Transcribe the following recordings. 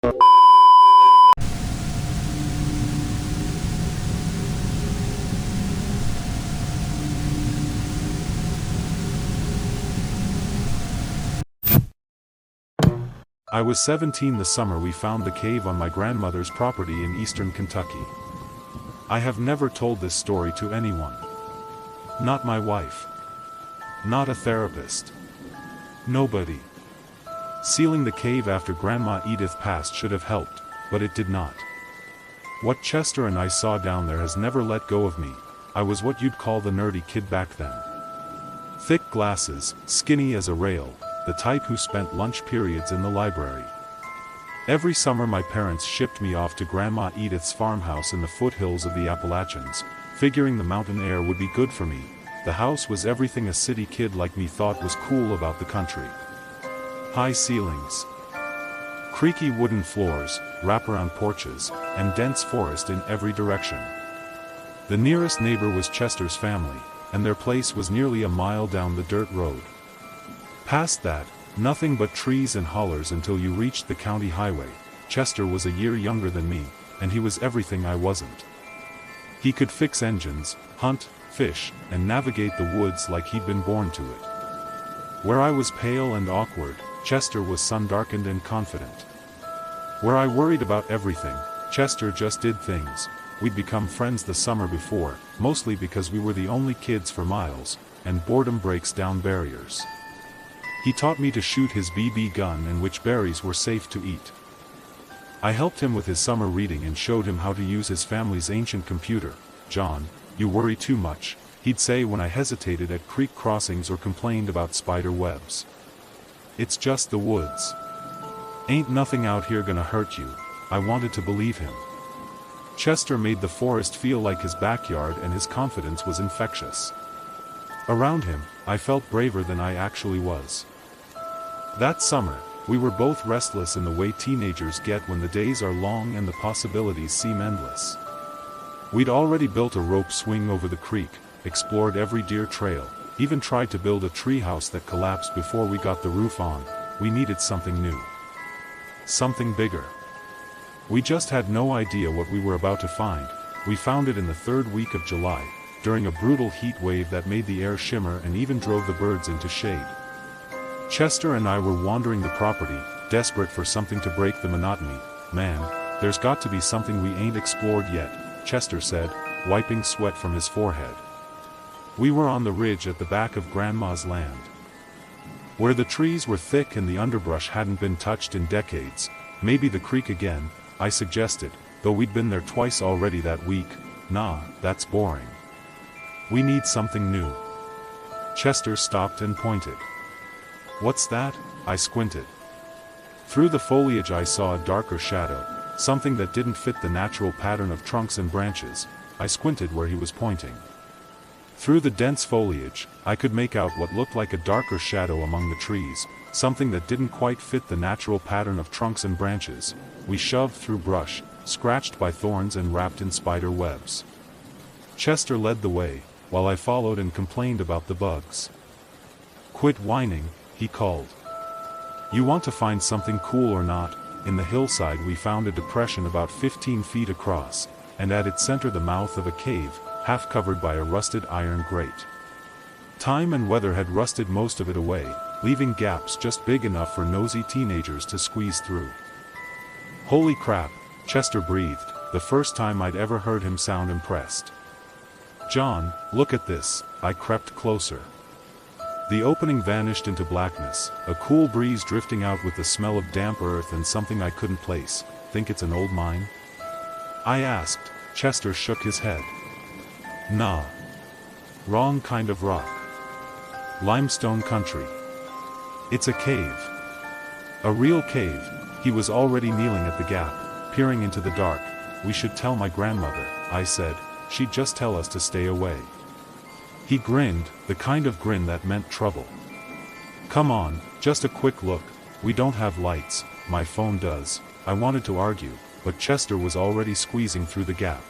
I was 17 the summer we found the cave on my grandmother's property in eastern Kentucky. I have never told this story to anyone. Not my wife. Not a therapist. Nobody. Sealing the cave after Grandma Edith passed should have helped, but it did not. What Chester and I saw down there has never let go of me. I was what you'd call the nerdy kid back then. Thick glasses, skinny as a rail, the type who spent lunch periods in the library. Every summer my parents shipped me off to Grandma Edith's farmhouse in the foothills of the Appalachians, figuring the mountain air would be good for me. The house was everything a city kid like me thought was cool about the country. High ceilings, creaky wooden floors, wraparound porches, and dense forest in every direction. The nearest neighbor was Chester's family, and their place was nearly a mile down the dirt road. Past that, nothing but trees and hollers until you reached the county highway. Chester was a year younger than me, and he was everything I wasn't. He could fix engines, hunt, fish, and navigate the woods like he'd been born to it. Where I was pale and awkward, Chester was sun-darkened and confident. Where I worried about everything, Chester just did things. We'd become friends the summer before, mostly because we were the only kids for miles, and boredom breaks down barriers. He taught me to shoot his BB gun and which berries were safe to eat. I helped him with his summer reading and showed him how to use his family's ancient computer. "John, you worry too much," he'd say when I hesitated at creek crossings or complained about spider webs. "It's just the woods. Ain't nothing out here gonna hurt you." I wanted to believe him. Chester made the forest feel like his backyard, and his confidence was infectious. Around him, I felt braver than I actually was. That summer, we were both restless in the way teenagers get when the days are long and the possibilities seem endless. We'd already built a rope swing over the creek, explored every deer trail, even tried to build a treehouse that collapsed before we got the roof on. We needed something new. Something bigger. We just had no idea what we were about to find. We found it in the third week of July, during a brutal heat wave that made the air shimmer and even drove the birds into shade. Chester and I were wandering the property, desperate for something to break the monotony. "Man, there's got to be something we ain't explored yet," Chester said, wiping sweat from his forehead. We were on the ridge at the back of Grandma's land, where the trees were thick and the underbrush hadn't been touched in decades. "Maybe the creek again," I suggested, though we'd been there twice already that week. "Nah, that's boring. We need something new." Chester stopped and pointed. "What's that?" I squinted. Through the foliage I saw a darker shadow, something that didn't fit the natural pattern of trunks and branches. I squinted where he was pointing. Through the dense foliage, I could make out what looked like a darker shadow among the trees, something that didn't quite fit the natural pattern of trunks and branches. We shoved through brush, scratched by thorns and wrapped in spider webs. Chester led the way, while I followed and complained about the bugs. "Quit whining," he called. "You want to find something cool or not?" In the hillside we found a depression about 15 feet across, and at its center the mouth of a cave, half covered by a rusted iron grate. Time and weather had rusted most of it away, leaving gaps just big enough for nosy teenagers to squeeze through. "Holy crap," Chester breathed, the first time I'd ever heard him sound impressed. "John, look at this." I crept closer. The opening vanished into blackness, a cool breeze drifting out with the smell of damp earth and something I couldn't place. "Think it's an old mine?" I asked. Chester shook his head. "Nah. Wrong kind of rock. Limestone country. It's a cave. A real cave." He was already kneeling at the gap, peering into the dark. "We should tell my grandmother," I said. "She'd just tell us to stay away." He grinned, the kind of grin that meant trouble. "Come on, just a quick look. We don't have lights, my phone does." I wanted to argue, but Chester was already squeezing through the gap.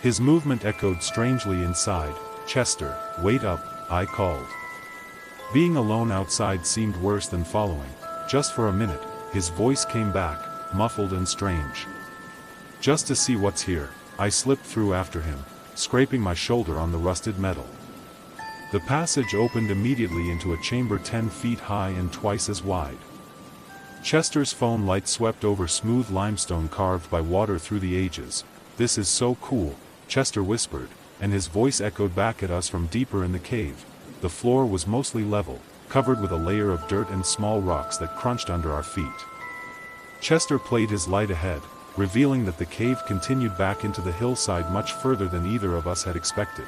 His movement echoed strangely inside. "Chester, wait up," I called. Being alone outside seemed worse than following. Just for a minute, his voice came back, muffled and strange. Just to see what's here, I slipped through after him, scraping my shoulder on the rusted metal. The passage opened immediately into a chamber 10 feet high and twice as wide. Chester's phone light swept over smooth limestone carved by water through the ages. "This is so cool," Chester whispered, and his voice echoed back at us from deeper in the cave. The floor was mostly level, covered with a layer of dirt and small rocks that crunched under our feet. Chester played his light ahead, revealing that the cave continued back into the hillside much further than either of us had expected.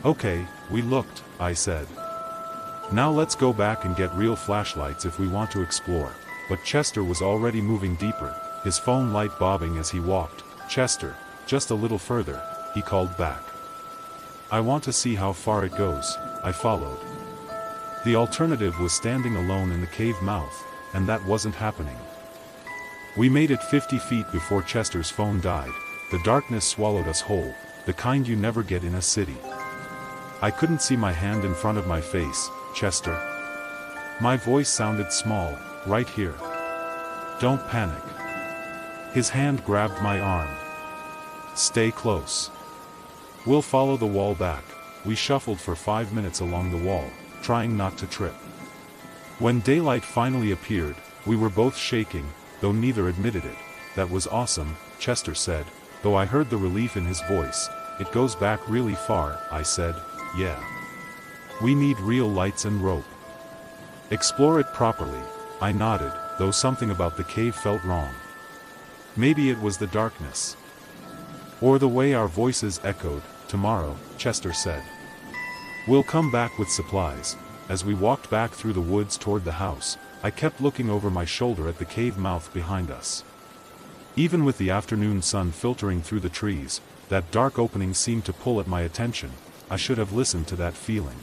"Okay, we looked," I said. "Now let's go back and get real flashlights if we want to explore." But Chester was already moving deeper, his phone light bobbing as he walked. "Chester, just a little further," he called back. "I want to see how far it goes." I followed. The alternative was standing alone in the cave mouth, and that wasn't happening. We made it 50 feet before Chester's phone died. The darkness swallowed us whole, the kind you never get in a city. I couldn't see my hand in front of my face. "Chester?" My voice sounded small. "Right here. Don't panic." His hand grabbed my arm. "Stay close. We'll follow the wall back." We shuffled for 5 minutes along the wall, trying not to trip. When daylight finally appeared, we were both shaking, though neither admitted it. "That was awesome," Chester said, though I heard the relief in his voice. "It goes back really far," I said. "Yeah. We need real lights and rope." "Explore it properly," I nodded, though something about the cave felt wrong. Maybe it was the darkness. Or the way our voices echoed. "Tomorrow," Chester said, "we'll come back with supplies." As we walked back through the woods toward the house, I kept looking over my shoulder at the cave mouth behind us. Even with the afternoon sun filtering through the trees, that dark opening seemed to pull at my attention. I should have listened to that feeling.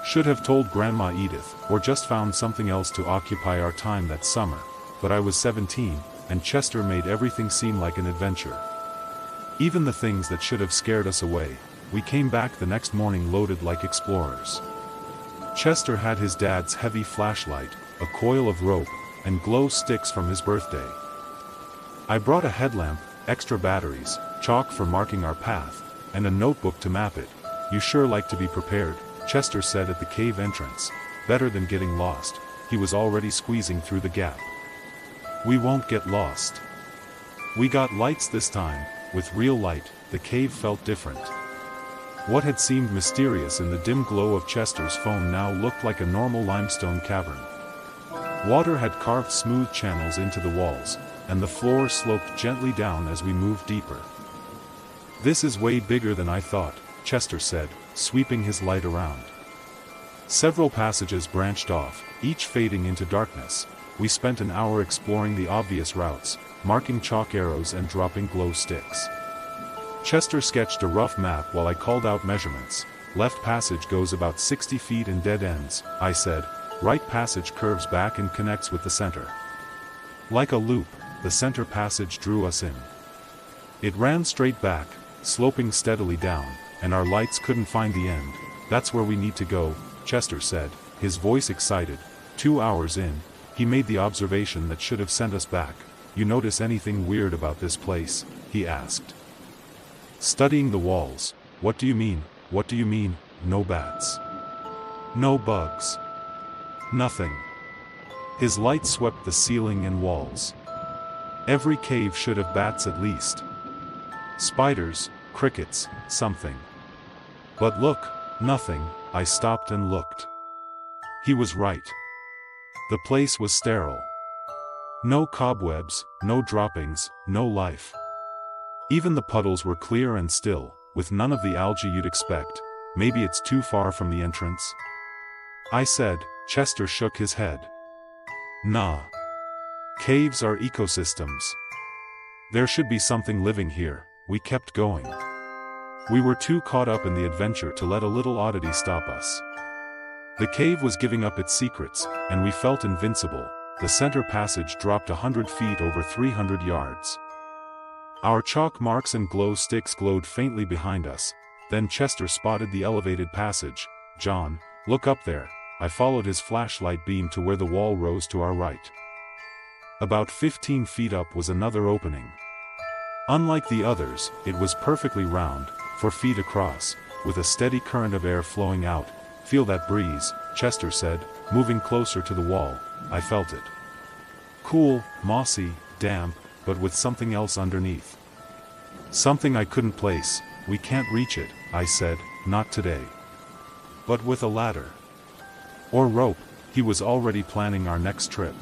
Should have told Grandma Edith, or just found something else to occupy our time that summer. But I was 17, and Chester made everything seem like an adventure. Even the things that should have scared us away. We came back the next morning loaded like explorers. Chester had his dad's heavy flashlight, a coil of rope, and glow sticks from his birthday. I brought a headlamp, extra batteries, chalk for marking our path, and a notebook to map it. "You sure like to be prepared," Chester said at the cave entrance. "Better than getting lost." He was already squeezing through the gap. "We won't get lost." We got lights this time. With real light, the cave felt different. What had seemed mysterious in the dim glow of Chester's phone now looked like a normal limestone cavern. Water had carved smooth channels into the walls, and the floor sloped gently down as we moved deeper. "This is way bigger than I thought," Chester said, sweeping his light around. Several passages branched off, each fading into darkness. We spent an hour exploring the obvious routes, marking chalk arrows and dropping glow sticks. Chester sketched a rough map while I called out measurements. "Left passage goes about 60 feet and dead ends," I said. "Right passage curves back and connects with the center." Like a loop, the center passage drew us in. It ran straight back, sloping steadily down, and our lights couldn't find the end. "That's where we need to go," Chester said, his voice excited. 2 hours in, he made the observation that should have sent us back. "You notice anything weird about this place?" he asked. Studying the walls. "What do you mean?" "What do you mean?" "No bats. No bugs. Nothing." His light swept the ceiling and walls. "Every cave should have bats at least. Spiders, crickets, something. But look, nothing." I stopped and looked. He was right. The place was sterile. No cobwebs, no droppings, no life. Even the puddles were clear and still, with none of the algae you'd expect. "Maybe it's too far from the entrance?" I said. Chester shook his head. "Nah. Caves are ecosystems. There should be something living here." We kept going. We were too caught up in the adventure to let a little oddity stop us. The cave was giving up its secrets, and we felt invincible. The center passage dropped 100 feet over 300 yards. Our chalk marks and glow sticks glowed faintly behind us. Then Chester spotted the elevated passage. "John, look up there." I followed his flashlight beam to where the wall rose to our right. About 15 feet up was another opening. Unlike the others, it was perfectly round, 4 feet across, with a steady current of air flowing out. "Feel that breeze," Chester said, moving closer to the wall. I felt it. Cool, mossy, damp, but with something else underneath. "Something I couldn't place." "We can't reach it," I said, "not today." "But with a ladder. Or rope." He was already planning our next trip.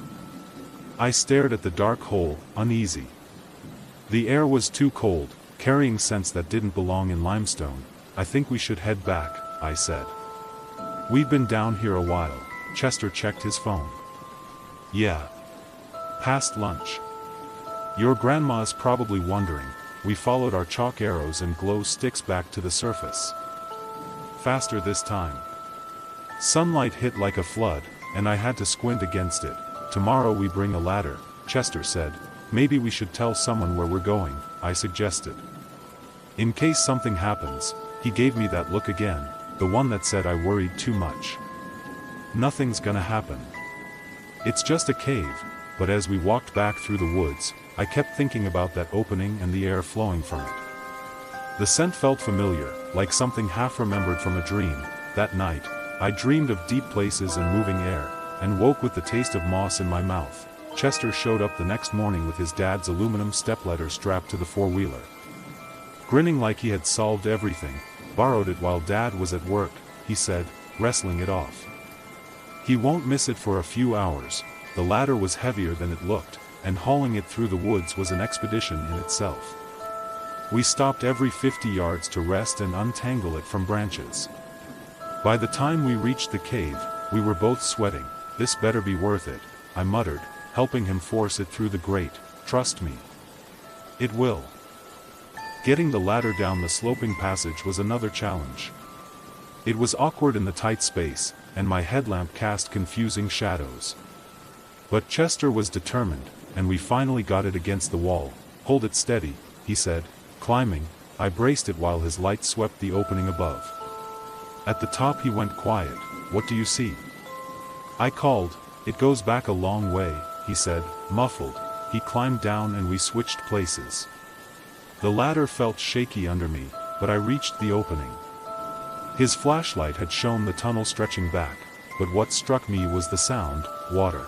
I stared at the dark hole, uneasy. The air was too cold, carrying scents that didn't belong in limestone. "I think we should head back," I said. "We've been down here a while." Chester checked his phone. "Yeah. Past lunch. Your grandma's probably wondering." We followed our chalk arrows and glow sticks back to the surface. Faster this time. Sunlight hit like a flood, and I had to squint against it. "Tomorrow we bring a ladder," Chester said. "Maybe we should tell someone where we're going," I suggested. "In case something happens." He gave me that look again, the one that said I worried too much. "Nothing's gonna happen. It's just a cave." But as we walked back through the woods, I kept thinking about that opening and the air flowing from it. The scent felt familiar, like something half-remembered from a dream. That night, I dreamed of deep places and moving air, and woke with the taste of moss in my mouth. Chester showed up the next morning with his dad's aluminum stepladder strapped to the four-wheeler. Grinning like he had solved everything. "Borrowed it while Dad was at work," he said, wrestling it off. He won't miss it for a few hours. The ladder was heavier than it looked, and hauling it through the woods was an expedition in itself. We stopped every 50 yards to rest and untangle it from branches. By the time we reached the cave, we were both sweating. "This better be worth it," I muttered, helping him force it through the grate. "Trust me. It will." Getting the ladder down the sloping passage was another challenge. It was awkward in the tight space, and my headlamp cast confusing shadows. But Chester was determined, and we finally got it against the wall. "Hold it steady," he said, climbing. I braced it while his light swept the opening above. At the top he went quiet. "What do you see?" I called. "It goes back a long way," he said, muffled. He climbed down and we switched places. The ladder felt shaky under me, but I reached the opening. His flashlight had shown the tunnel stretching back, but what struck me was the sound: water.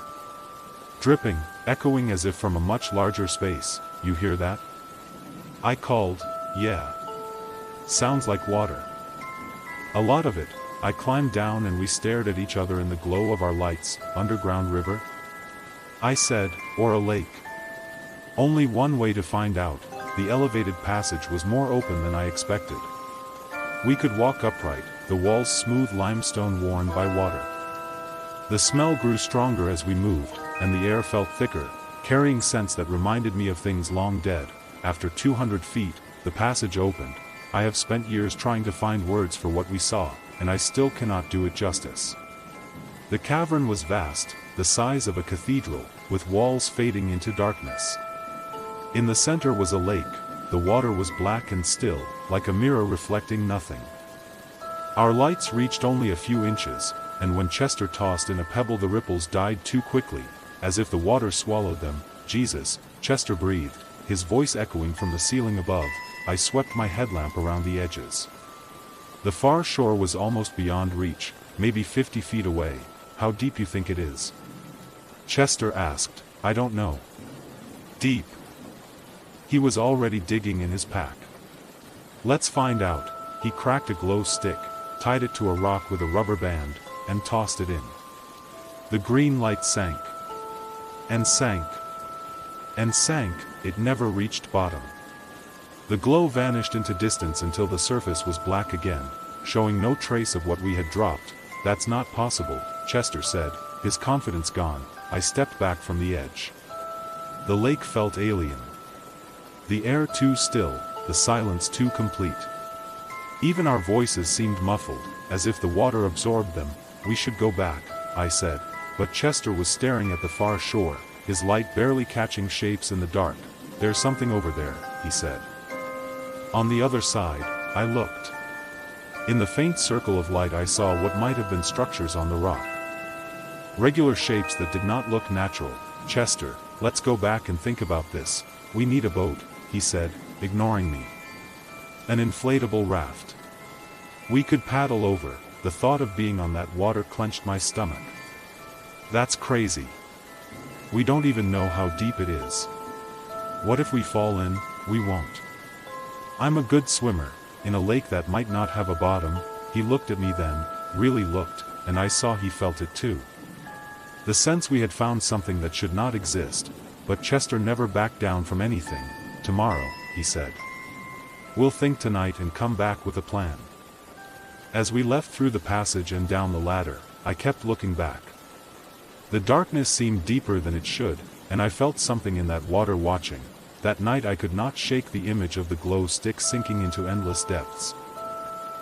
Dripping, echoing as if from a much larger space. "You hear that?" I called. "Yeah. Sounds like water." "A lot of it." I climbed down and we stared at each other in the glow of our lights. "Underground river?" I said, "or a lake?" Only one way to find out. The elevated passage was more open than I expected. We could walk upright, the walls smooth limestone worn by water. The smell grew stronger as we moved, and the air felt thicker, carrying scents that reminded me of things long dead. After 200 feet, the passage opened. I have spent years trying to find words for what we saw, and I still cannot do it justice. The cavern was vast, the size of a cathedral, with walls fading into darkness. In the center was a lake. The water was black and still, like a mirror reflecting nothing. Our lights reached only a few inches, and when Chester tossed in a pebble the ripples died too quickly, as if the water swallowed them. "Jesus," Chester breathed, his voice echoing from the ceiling above. I swept my headlamp around the edges. The far shore was almost beyond reach, maybe 50 feet away. "How deep you think it is?" Chester asked. "I don't know." "Deep." He was already digging in his pack. "Let's find out." He cracked a glow stick, tied it to a rock with a rubber band, and tossed it in. The green light sank. And sank. And sank. It never reached bottom. The glow vanished into distance until the surface was black again, showing no trace of what we had dropped. "That's not possible," Chester said, his confidence gone. I stepped back from the edge. The lake felt alien. The air too still, the silence too complete. Even our voices seemed muffled, as if the water absorbed them. "We should go back," I said. But Chester was staring at the far shore, his light barely catching shapes in the dark. "There's something over there," he said. On the other side, I looked. In the faint circle of light I saw what might have been structures on the rock. Regular shapes that did not look natural. "Chester," let's go back and think about this. We need a boat, he said, ignoring me. An inflatable raft. We could paddle over. The thought of being on that water clenched my stomach. That's crazy. We don't even know how deep it is. What if we fall in? We won't. I'm a good swimmer. In a lake that might not have a bottom. He looked at me then, really looked, and I saw he felt it too. The sense we had found something that should not exist, but Chester never backed down from anything. Tomorrow, he said. We'll think tonight and come back with a plan. As we left through the passage and down the ladder, I kept looking back. The darkness seemed deeper than it should, and I felt something in that water watching. That night I could not shake the image of the glow stick sinking into endless depths.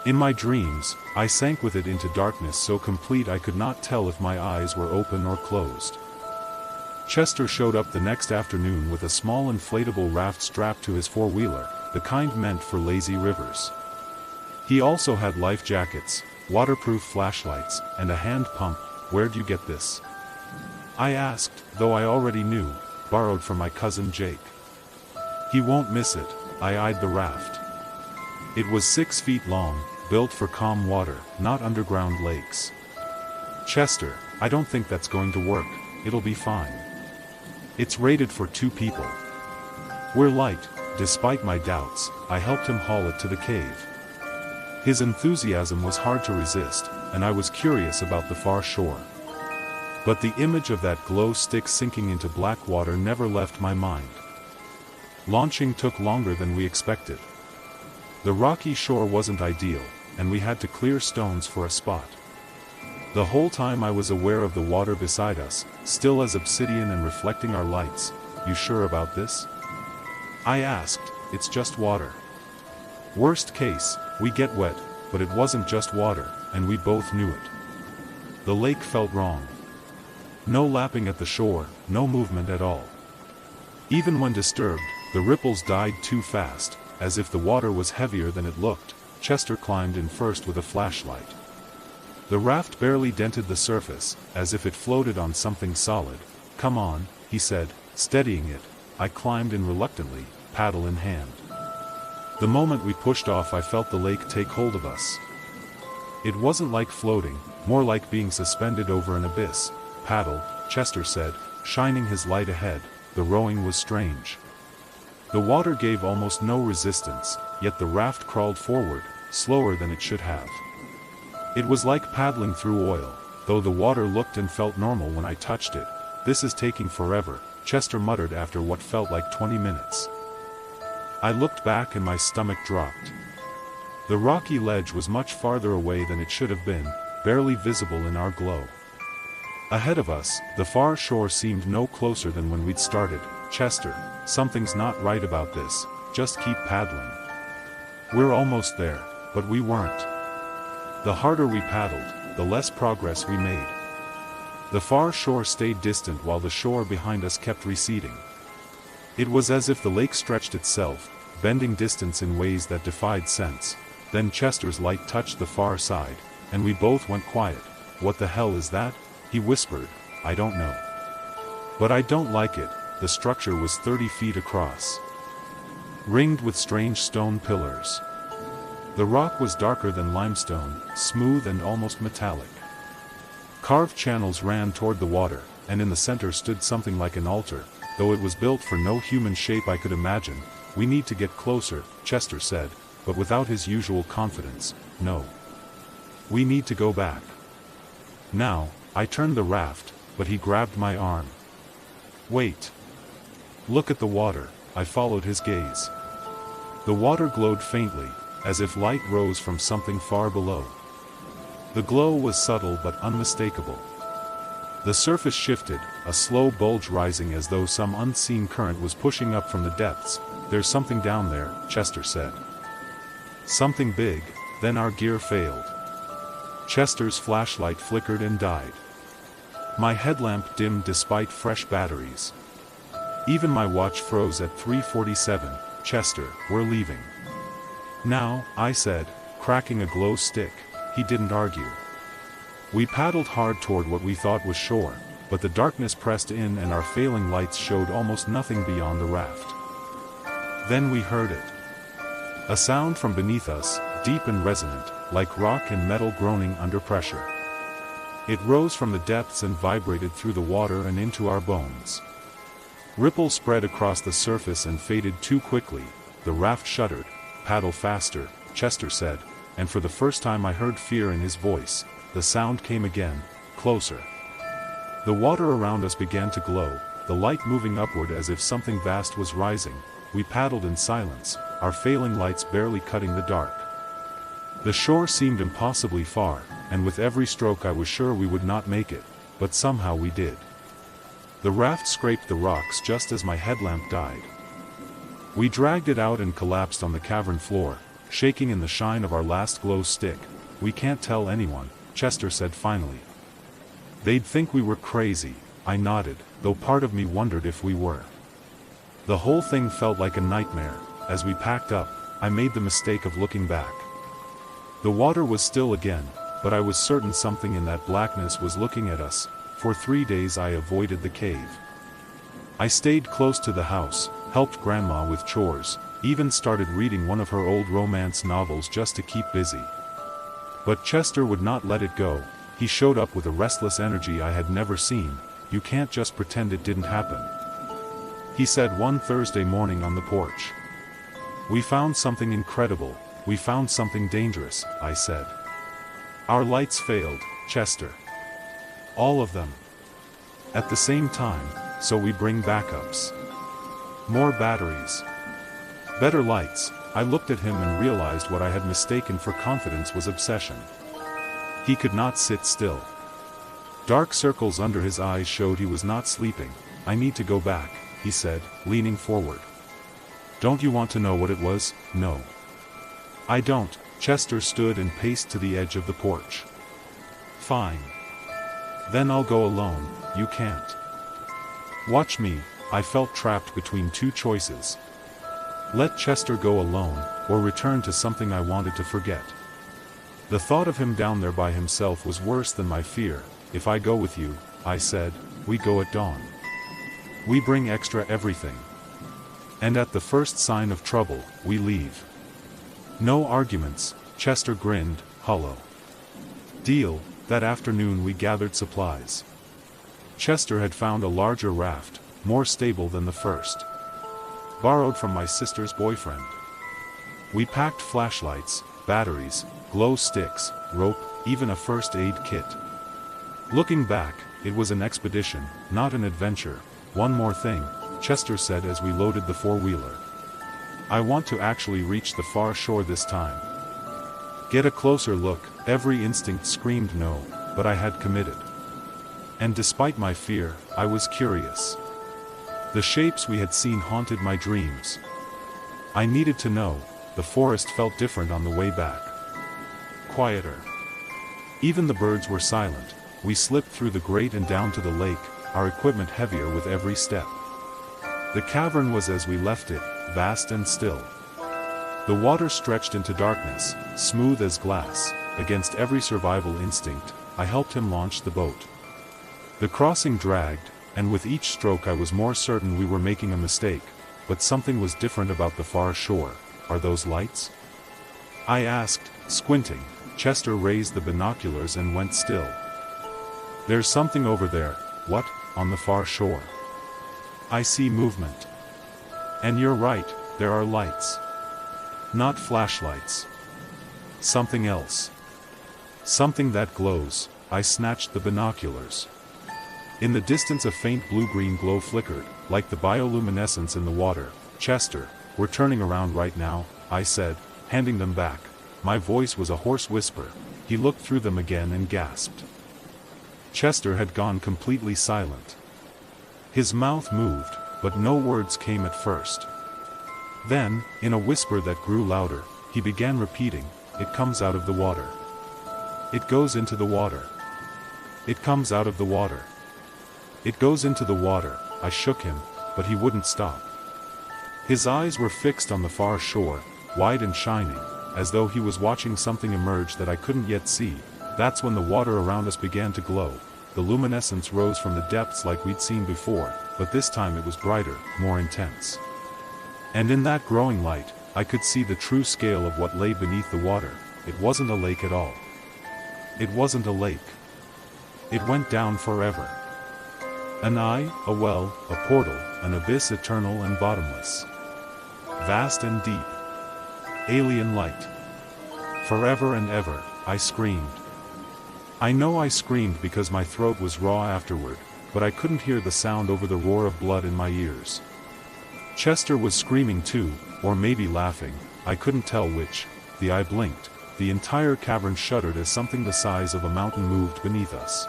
In my dreams, I sank with it into darkness so complete I could not tell if my eyes were open or closed. Chester showed up the next afternoon with a small inflatable raft strapped to his four-wheeler, the kind meant for lazy rivers. He also had life jackets, waterproof flashlights, and a hand pump. Where'd you get this? I asked, though I already knew. Borrowed from my cousin Jake. He won't miss it. I eyed the raft. It was 6 feet long, built for calm water, not underground lakes. Chester, I don't think that's going to work. It'll be fine. It's rated for 2 people. We're light. Despite my doubts, I helped him haul it to the cave. His enthusiasm was hard to resist, and I was curious about the far shore. But the image of that glow stick sinking into black water never left my mind. Launching took longer than we expected. The rocky shore wasn't ideal, and we had to clear stones for a spot. The whole time I was aware of the water beside us, still as obsidian and reflecting our lights. You sure about this? I asked. It's just water. Worst case, we get wet, but it wasn't just water, and we both knew it. The lake felt wrong. No lapping at the shore, no movement at all. Even when disturbed, the ripples died too fast, as if the water was heavier than it looked. Chester climbed in first with a flashlight. The raft barely dented the surface, as if it floated on something solid. Come on, he said, steadying it. I climbed in reluctantly, paddle in hand. The moment we pushed off I felt the lake take hold of us. It wasn't like floating, more like being suspended over an abyss. Paddle, Chester said, shining his light ahead. The rowing was strange. The water gave almost no resistance, yet the raft crawled forward, slower than it should have. It was like paddling through oil, though the water looked and felt normal when I touched it. This is taking forever, Chester muttered after what felt like 20 minutes. I looked back and my stomach dropped. The rocky ledge was much farther away than it should have been, barely visible in our glow. Ahead of us, the far shore seemed no closer than when we'd started. Chester, something's not right about this, just keep paddling. We're almost there, but we weren't. The harder we paddled, the less progress we made. The far shore stayed distant while the shore behind us kept receding. It was as if the lake stretched itself, bending distance in ways that defied sense. Then Chester's light touched the far side, and we both went quiet. What the hell is that? He whispered. I don't know. But I don't like it. The structure was 30 feet across, ringed with strange stone pillars. The rock was darker than limestone, smooth and almost metallic. Carved channels ran toward the water, and in the center stood something like an altar, though it was built for no human shape I could imagine. We need to get closer, Chester said, but without his usual confidence. No. We need to go back. Now, I turned the raft, but he grabbed my arm. Wait. Look at the water. I followed his gaze. The water glowed faintly, as if light rose from something far below. The glow was subtle but unmistakable. The surface shifted, a slow bulge rising as though some unseen current was pushing up from the depths. There's something down there, Chester said. Something big. Then our gear failed. Chester's flashlight flickered and died. My headlamp dimmed despite fresh batteries. Even my watch froze at 3:47. Chester, we're leaving. Now, I said, cracking a glow stick. He didn't argue. We paddled hard toward what we thought was shore. but the darkness pressed in and our failing lights showed almost nothing beyond the raft. Then we heard it. A sound from beneath us, deep and resonant, like rock and metal groaning under pressure. It rose from the depths and vibrated through the water and into our bones. Ripples spread across the surface and faded too quickly. The raft shuddered. "Paddle faster," Chester said, and for the first time I heard fear in his voice. The sound came again, closer. The water around us began to glow, the light moving upward as if something vast was rising. We paddled in silence, our failing lights barely cutting the dark. The shore seemed impossibly far, and with every stroke I was sure we would not make it, but somehow we did. The raft scraped the rocks just as my headlamp died. We dragged it out and collapsed on the cavern floor, shaking in the shine of our last glow stick. "We can't tell anyone," Chester said finally. "They'd think we were crazy," I nodded, though part of me wondered if we were. The whole thing felt like a nightmare. As we packed up, I made the mistake of looking back. The water was still again, but I was certain something in that blackness was looking at us. For 3 days I avoided the cave. I stayed close to the house, helped Grandma with chores, even started reading one of her old romance novels just to keep busy. But Chester would not let it go. He showed up with a restless energy I had never seen. "You can't just pretend it didn't happen," he said one Thursday morning on the porch. "We found something incredible. We found something dangerous," I said. "Our lights failed, Chester. All of them. At the same time, so we bring backups. More batteries. Better lights." I looked at him and realized what I had mistaken for confidence was obsession. He could not sit still. Dark circles under his eyes showed he was not sleeping. "I need to go back," he said, leaning forward. "Don't you want to know what it was?" "No. I don't." Chester stood and paced to the edge of the porch. "Fine. Then I'll go alone." "You can't. Watch me." I felt trapped between two choices. Let Chester go alone, or return to something I wanted to forget. The thought of him down there by himself was worse than my fear. "If I go with you," I said, "we go at dawn. We bring extra everything. And at the first sign of trouble, we leave. No arguments." Chester grinned, hollow. "Deal." That afternoon we gathered supplies. Chester had found a larger raft, more stable than the first. Borrowed from my sister's boyfriend. We packed flashlights, batteries, glow sticks, rope, even a first aid kit. Looking back, it was an expedition, not an adventure. "One more thing," Chester said as we loaded the four-wheeler. "I want to actually reach the far shore this time. Get a closer look." Every instinct screamed no, but I had committed. And despite my fear, I was curious. The shapes we had seen haunted my dreams. I needed to know. The forest felt different on the way back. Quieter. Even the birds were silent. We slipped through the grate and down to the lake, our equipment heavier with every step. The cavern was as we left it, vast and still. The water stretched into darkness, smooth as glass. Against every survival instinct, I helped him launch the boat. The crossing dragged, and with each stroke I was more certain we were making a mistake, but something was different about the far shore. "Are those lights?" I asked, squinting. Chester raised the binoculars and went still. "There's something over there." "What?" "On the far shore. I see movement." "And you're right, there are lights. Not flashlights. Something else. Something that glows." I snatched the binoculars. In the distance a faint blue-green glow flickered, like the bioluminescence in the water. "Chester, we're turning around right now," I said, handing them back. My voice was a hoarse whisper. He looked through them again and gasped. Chester had gone completely silent. His mouth moved, but no words came at first. Then, in a whisper that grew louder, he began repeating, "It comes out of the water. It goes into the water. It comes out of the water. It goes into the water." I shook him, but he wouldn't stop. His eyes were fixed on the far shore, wide and shining, as though he was watching something emerge that I couldn't yet see. That's when the water around us began to glow. the luminescence rose from the depths like we'd seen before, but this time it was brighter, more intense. And in that growing light, I could see the true scale of what lay beneath the water. It wasn't a lake at all. It wasn't a lake. It went down forever. An eye, a well, a portal, an abyss eternal and bottomless. Vast and deep. Alien light. Forever and ever, I screamed. I know I screamed because my throat was raw afterward, but I couldn't hear the sound over the roar of blood in my ears. Chester was screaming too, or maybe laughing, I couldn't tell which. The eye blinked. The entire cavern shuddered as something the size of a mountain moved beneath us.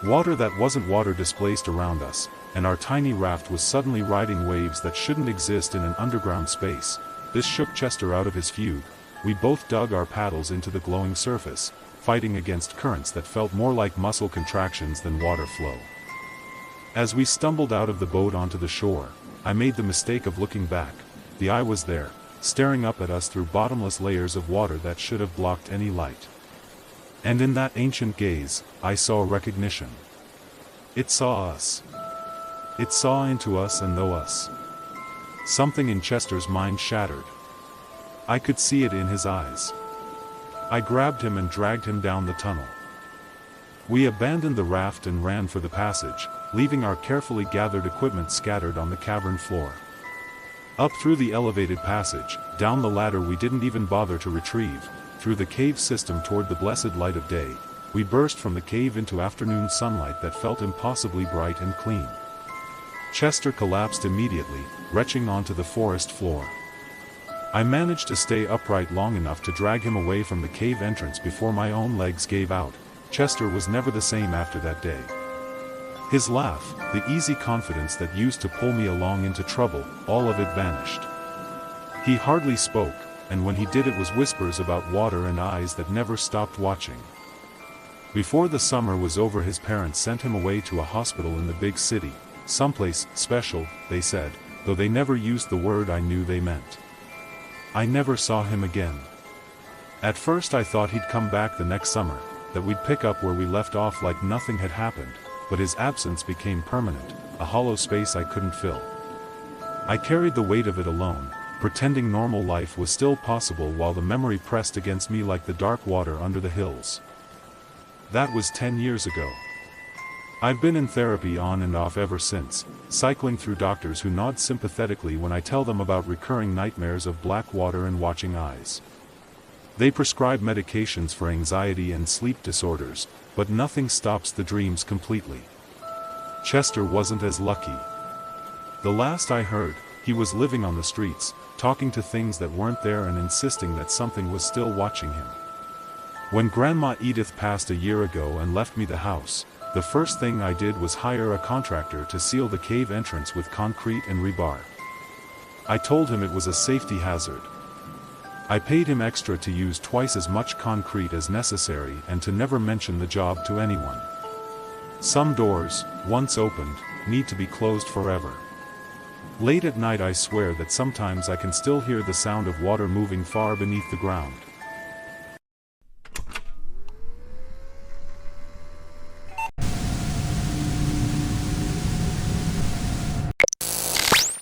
Water that wasn't water displaced around us, and our tiny raft was suddenly riding waves that shouldn't exist in an underground space. This shook Chester out of his fugue. We both dug our paddles into the glowing surface, fighting against currents that felt more like muscle contractions than water flow. As we stumbled out of the boat onto the shore, I made the mistake of looking back. The eye was there, staring up at us through bottomless layers of water that should have blocked any light. And in that ancient gaze, I saw recognition. It saw us. It saw into us and through us. Something in Chester's mind shattered. I could see it in his eyes. I grabbed him and dragged him down the tunnel. We abandoned the raft and ran for the passage, leaving our carefully gathered equipment scattered on the cavern floor. Up through the elevated passage, down the ladder we didn't even bother to retrieve, through the cave system toward the blessed light of day. We burst from the cave into afternoon sunlight that felt impossibly bright and clean. Chester collapsed immediately, retching onto the forest floor. I managed to stay upright long enough to drag him away from the cave entrance before my own legs gave out. Chester was never the same after that day. His laugh, the easy confidence that used to pull me along into trouble, all of it vanished. He hardly spoke, and when he did it was whispers about water and eyes that never stopped watching. Before the summer was over his parents sent him away to a hospital in the big city, someplace special, they said, though they never used the word I knew they meant. I never saw him again. At first I thought he'd come back the next summer, that we'd pick up where we left off like nothing had happened, but his absence became permanent, a hollow space I couldn't fill. I carried the weight of it alone, pretending normal life was still possible while the memory pressed against me like the dark water under the hills. That was 10 years ago. I've been in therapy on and off ever since, cycling through doctors who nod sympathetically when I tell them about recurring nightmares of black water and watching eyes. They prescribe medications for anxiety and sleep disorders, but nothing stops the dreams completely. Chester wasn't as lucky. The last I heard, he was living on the streets, talking to things that weren't there and insisting that something was still watching him. When Grandma Edith passed a year ago and left me the house, the first thing I did was hire a contractor to seal the cave entrance with concrete and rebar. I told him it was a safety hazard. I paid him extra to use twice as much concrete as necessary and to never mention the job to anyone. Some doors, once opened, need to be closed forever. Late at night I swear that sometimes I can still hear the sound of water moving far beneath the ground.